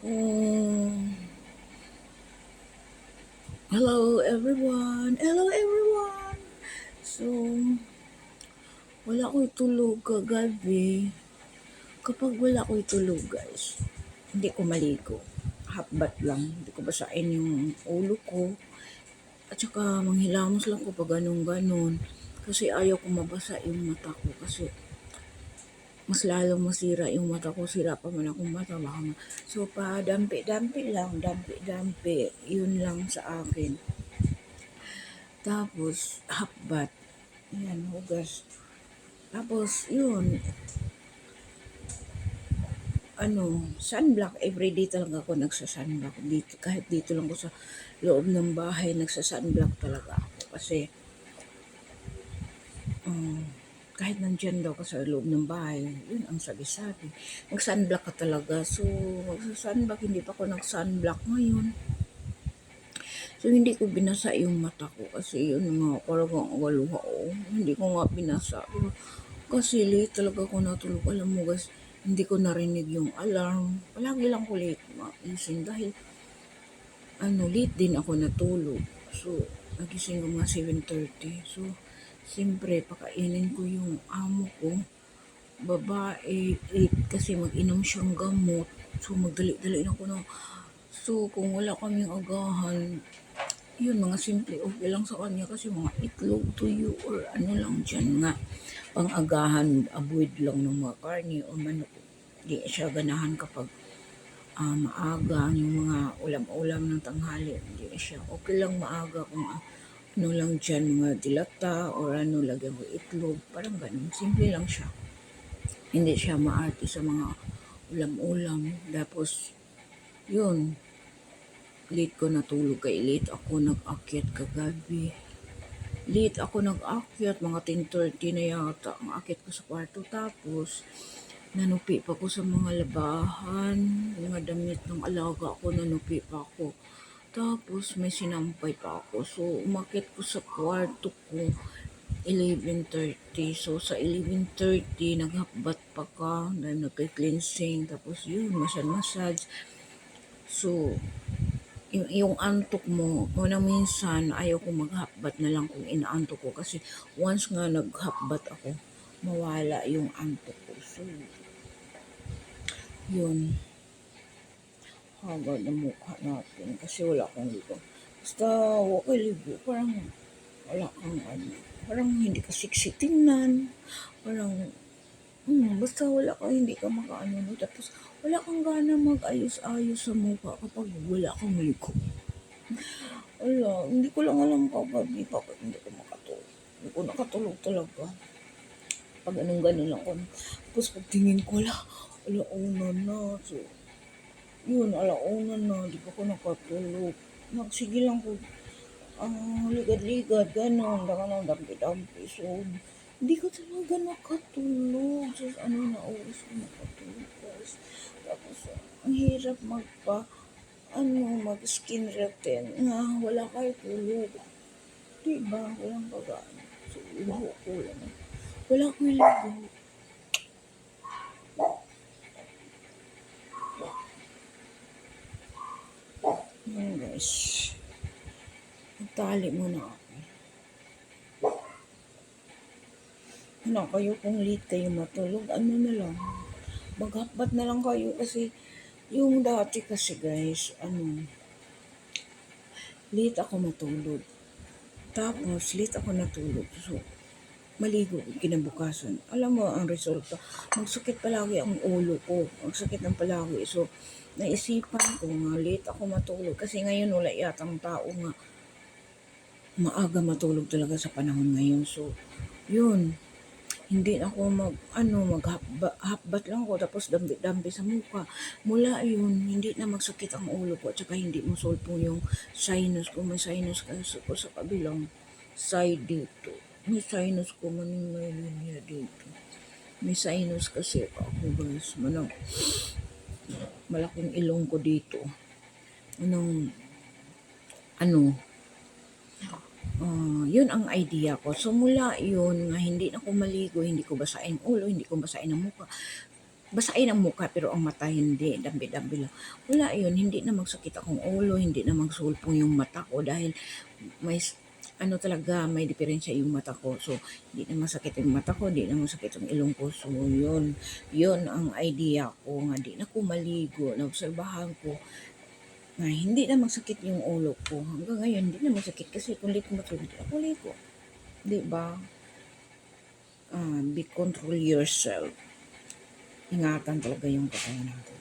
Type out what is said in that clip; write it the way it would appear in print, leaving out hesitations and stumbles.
Um, hello everyone! Hello everyone! So, wala ko'y tulog kagabi. Kapag wala ko'y tulog guys, hindi ko maligo. Hapbat lang. Hindi ko basain yung ulo ko. At saka manghilamos lang ko pag ganun-ganon. Kasi ayaw ko mabasa yung mata ko. Kasi mas lalong masira yung mata ko. Sira pa man akong mata. So, pa dampi-dampi lang. Dampi-dampi. Yun lang sa akin. Tapos, hapbat. Yan, hugas. Tapos, yun, sunblock. Everyday talaga ako nagsasunblock. Dito, kahit dito lang ko sa loob ng bahay, nagsasunblock talaga ako. Kasi, kahit nandyan daw ka sa loob ng bahay, yun ang sabi-sabi. Mag-sunblock ka talaga. So, magsasunblock, hindi pa ako nag-sunblock ngayon. So, hindi ko binasa yung mata ko kasi yun nga, parang waluha ko. Hindi ko nga binasa. Kasi late talaga ako natulog. Alam mo guys, hindi ko narinig yung alarm. Palagi lang ko late magising dahil late din ako natulog. So, nagising ko mga 7:30. So, siyempre, pakainin ko yung amo ko. Babae, 8 kasi mag-inom siyang gamot. So, magdali-dali na ko na. So, kung wala kaming agahan, yun, mga simple okay lang sa kanya kasi mga itlog, tuyo, or ano lang dyan nga. Pang-agahan, avoid lang ng mga karne o manok. Di siya ganahan kapag maaga, yung mga ulam-ulam ng tanghali. Hindi siya okay lang maaga kung ano lang dyan, mga dilata or ano, lagyan ko itlog. Parang ganun, simple lang siya. Hindi siya maarte sa mga ulam-ulam. Tapos, yun, late ko natulog kay late ako nag-akyat kagabi. Late ako nag-akyat, mga 10:30 na yata ang akyat ko sa kwarto. Tapos, nanupi pa ko sa mga labahan, mga damit ng alaga ko, nanupi pa ako. Tapos, may sinampay pa ako. So, umakyat ko sa kwarto ko, 11:30. So, sa 11:30, naghapbat pa ka, dahil nagka-cleansing. Tapos, yun, massage. So, yung antok mo, unang minsan ayaw ko maghapbat na lang kung inaantok ko kasi once nga naghapbat ako, mawala yung antok ko. So, yun, hagad na mukha natin kasi wala kang ligo. Basta wala ligo, parang wala kang parang hindi ka sexy tingnan, parang basta wala ka, hindi ka makaano, tapos wala kang gana mag-ayos-ayos sa mukha kapag wala kang ligo. Wala, hindi ko lang alam kagabi bakit hindi ko makatulog. Hindi ko nakatulog talaga. Pag ganun lang ako. Tapos pagtingin ko, alauna na. So, yun, alauna na. Di pa ko nakatulog. Sige lang ko, ligad-ligad, gano'n. Gano'n, dampi-dampi. So, hindi ko talaga nakatulog. So, na oras ko nakatulog, guys. Tapos, ang hirap mag-skin routine nga wala kayo tulog. Diba? Walang pagano. So, ibaho ko lang. Wala ko ligo. Yan guys. Nagtali muna ako. Kayo kung late kayo matulog, na lang. Maghapbat na lang kayo kasi yung dati kasi guys, late ako matulog. Tapos, late ako natulog. So, maligo kinabukasan. Alam mo ang resulta, magsakit palagi ang ulo ko. Magsakit ng palagi. So, naisipan ko nga, late ako matulog. Kasi ngayon wala yatang tao nga maaga matulog talaga sa panahon ngayon. So, yun. Hindi ako maghapbat lang ako tapos dambi-dambi sa mukha. Mula yun, hindi na magsakit ang ulo ko at saka hindi musulpo yung sinus ko. May sinus kasi ko sa kabilang side dito. May sinus ko, may linya dito. May sinus kasi ako guys. Malaking ilong ko dito. Yun ang idea ko. So mula yun, nga hindi na ko maligo, hindi ko basain ulo, hindi ko basain ang mukha. basain ang mukha pero ang mata hindi, dambi-dambi lang. Wala yun, hindi na magsakit akong ulo, hindi na magsulpong yung mata ko dahil may ano talaga, may diferensya yung mata ko. So, hindi na masakit yung mata ko, hindi na masakit yung ilong ko. So, yun ang idea ko nga, di na ko maligo. Naobserbahan ko na hindi na masakit yung ulo ko. Hanggang ngayon, hindi na masakit kasi kung late ko matulog, hindi ako ligo. Di ba? Be control yourself. Ingatan talaga yung katawan natin.